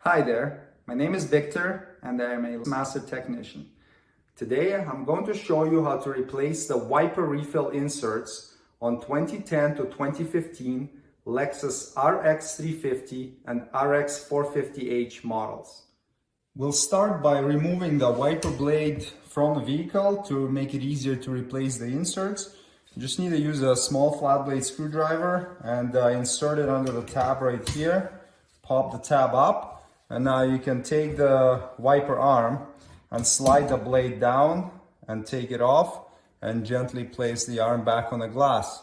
Hi there, my name is Victor and I am a master technician. Today I'm going to show you how to replace the wiper refill inserts on 2010 to 2015 Lexus RX350 and RX450h models. We'll start by removing the wiper blade from the vehicle to make it easier to replace the inserts. You just need to use a small flat blade screwdriver and insert it under the tab right here. Pop the tab up. And now you can take the wiper arm and slide the blade down and take it off and gently place the arm back on the glass.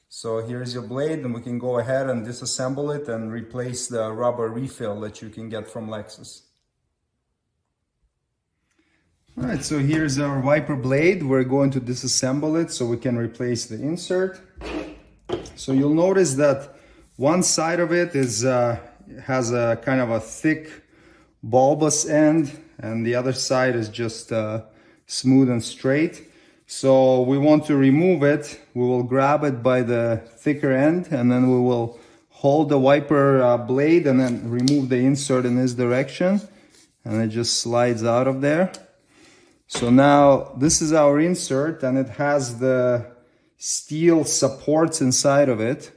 So here's your blade, and we can go ahead and disassemble it and replace the rubber refill that you can get from Lexus. Alright, so here's our wiper blade. We're going to disassemble it so we can replace the insert. So you'll notice that one side of it is has a kind of a thick bulbous end, and the other side is just smooth and straight. So we want to remove it. We will grab it by the thicker end, and then we will hold the wiper blade and then remove the insert in this direction, and it just slides out of there. So now this is our insert, and it has the steel supports inside of it,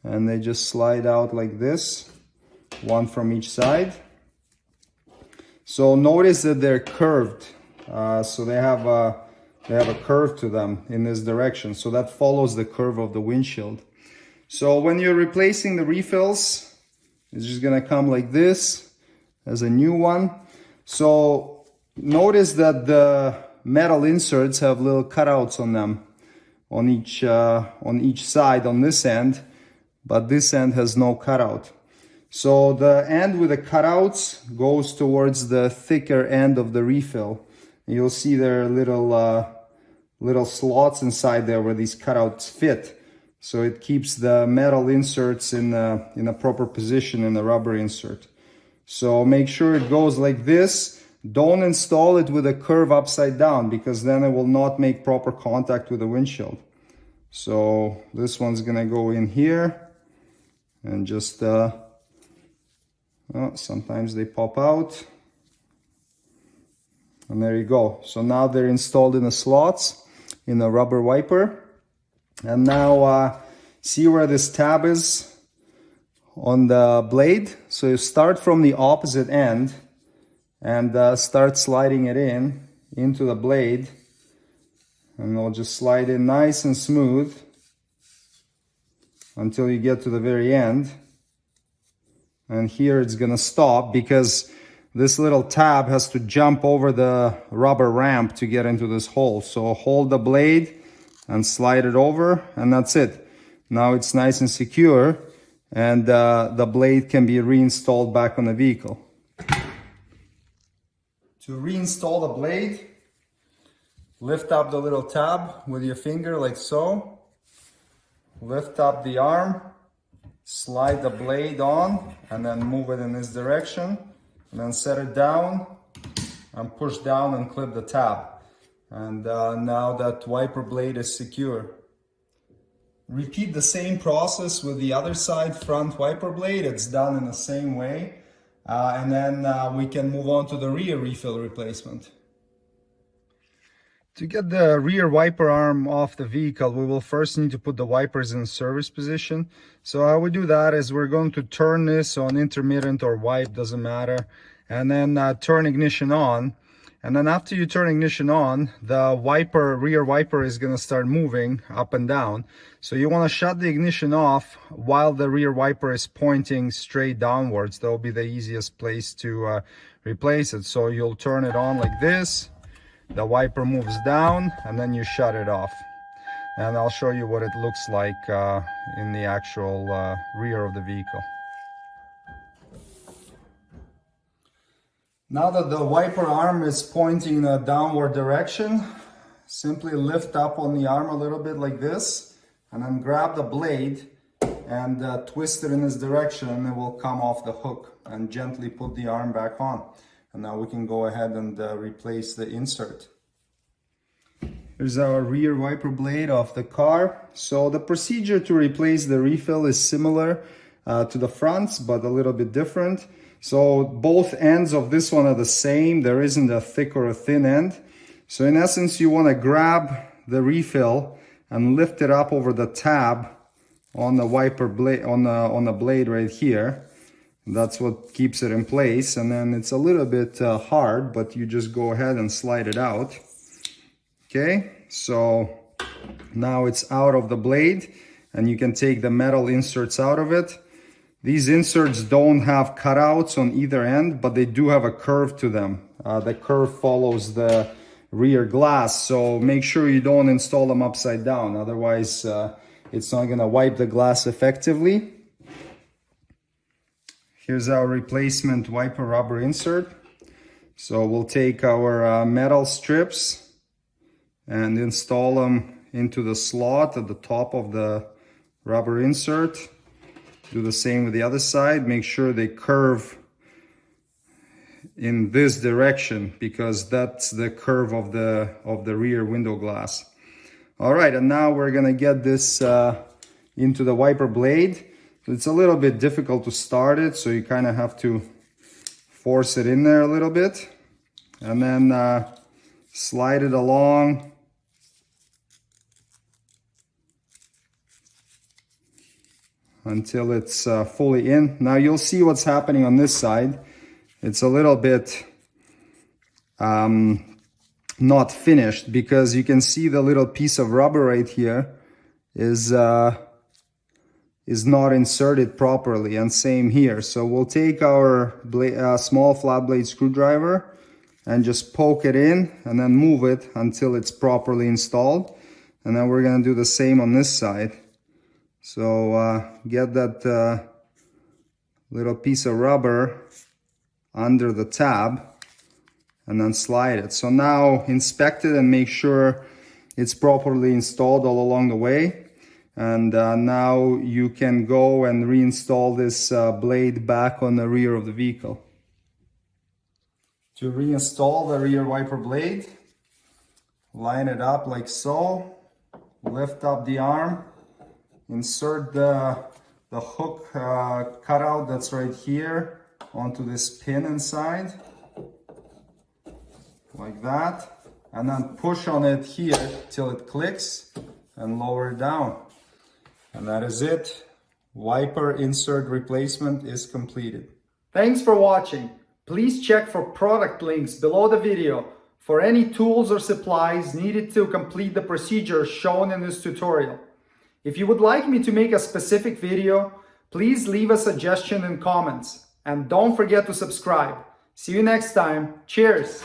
and they just slide out like this, one from each side. So notice that they're curved, so they have a curve to them in this direction, so that follows the curve of the windshield. So when you're replacing the refills, it's just gonna come like this as a new one. So notice that the metal inserts have little cutouts on them on each side on this end, but this end has no cutout. So the end with the cutouts goes towards the thicker end of the refill. You'll see there are little slots inside there where these cutouts fit. So it keeps the metal inserts in a proper position in the rubber insert. So make sure it goes like this. Don't install it with a curve upside down, because then it will not make proper contact with the windshield. So this one's gonna go in here and just sometimes they pop out, and there you go. So now they're installed in the slots in the rubber wiper. And now see where this tab is on the blade. So you start from the opposite end and start sliding it into the blade, and it'll just slide in nice and smooth until you get to the very end. And here it's gonna stop because this little tab has to jump over the rubber ramp to get into this hole. So hold the blade and slide it over, and that's it. Now it's nice and secure, and the blade can be reinstalled back on the vehicle. To reinstall the blade, lift up the little tab with your finger like so. Lift up the arm. Slide the blade on and then move it in this direction, and then set it down and push down and clip the tab. And now that wiper blade is secure. Repeat the same process with the other side front wiper blade. It's done in the same way. And then we can move on to the rear refill replacement. To get the rear wiper arm off the vehicle, we will first need to put the wipers in service position. So how we do that is we're going to turn this on intermittent or wipe, doesn't matter, and then turn ignition on. And then after you turn ignition on, the rear wiper is going to start moving up and down. So you want to shut the ignition off while the rear wiper is pointing straight downwards. That will be the easiest place to replace it. So you'll turn it on like this. The wiper moves down, and then you shut it off. And I'll show you what it looks like in the actual rear of the vehicle. Now that the wiper arm is pointing in a downward direction, simply lift up on the arm a little bit like this, and then grab the blade and twist it in this direction, and it will come off the hook, and gently put the arm back on. And now we can go ahead and replace the insert. Here's our rear wiper blade off the car. So the procedure to replace the refill is similar to the fronts, but a little bit different. So both ends of this one are the same. There isn't a thick or a thin end. So in essence, you want to grab the refill and lift it up over the tab on the wiper blade, on the blade right here. That's what keeps it in place. And then it's a little bit hard, but you just go ahead and slide it out. Okay, so now it's out of the blade and you can take the metal inserts out of it. These inserts don't have cutouts on either end, but they do have a curve to them. The curve follows the rear glass, so make sure you don't install them upside down. Otherwise, it's not gonna wipe the glass effectively. Here's our replacement wiper rubber insert. So we'll take our metal strips and install them into the slot at the top of the rubber insert. Do the same with the other side. Make sure they curve in this direction because that's the curve of the rear window glass. All right, and now we're gonna get this into the wiper blade. It's a little bit difficult to start it, so you kind of have to force it in there a little bit and then slide it along. Until it's fully in. Now you'll see what's happening on this side. It's a little bit not finished because you can see the little piece of rubber right here is not inserted properly, and same here. So we'll take our small flat blade screwdriver and just poke it in and then move it until it's properly installed. And then we're gonna do the same on this side. So get that little piece of rubber under the tab and then slide it. So now inspect it and make sure it's properly installed all along the way. And now you can go and reinstall this blade back on the rear of the vehicle. To reinstall the rear wiper blade, line it up like so, lift up the arm, insert the hook cutout that's right here onto this pin inside, like that, and then push on it here till it clicks and lower it down. And that is it. Wiper insert replacement is completed. Thanks for watching. Please check for product links below the video for any tools or supplies needed to complete the procedure shown in this tutorial. If you would like me to make a specific video, please leave a suggestion in comments. And don't forget to subscribe. See you next time. Cheers!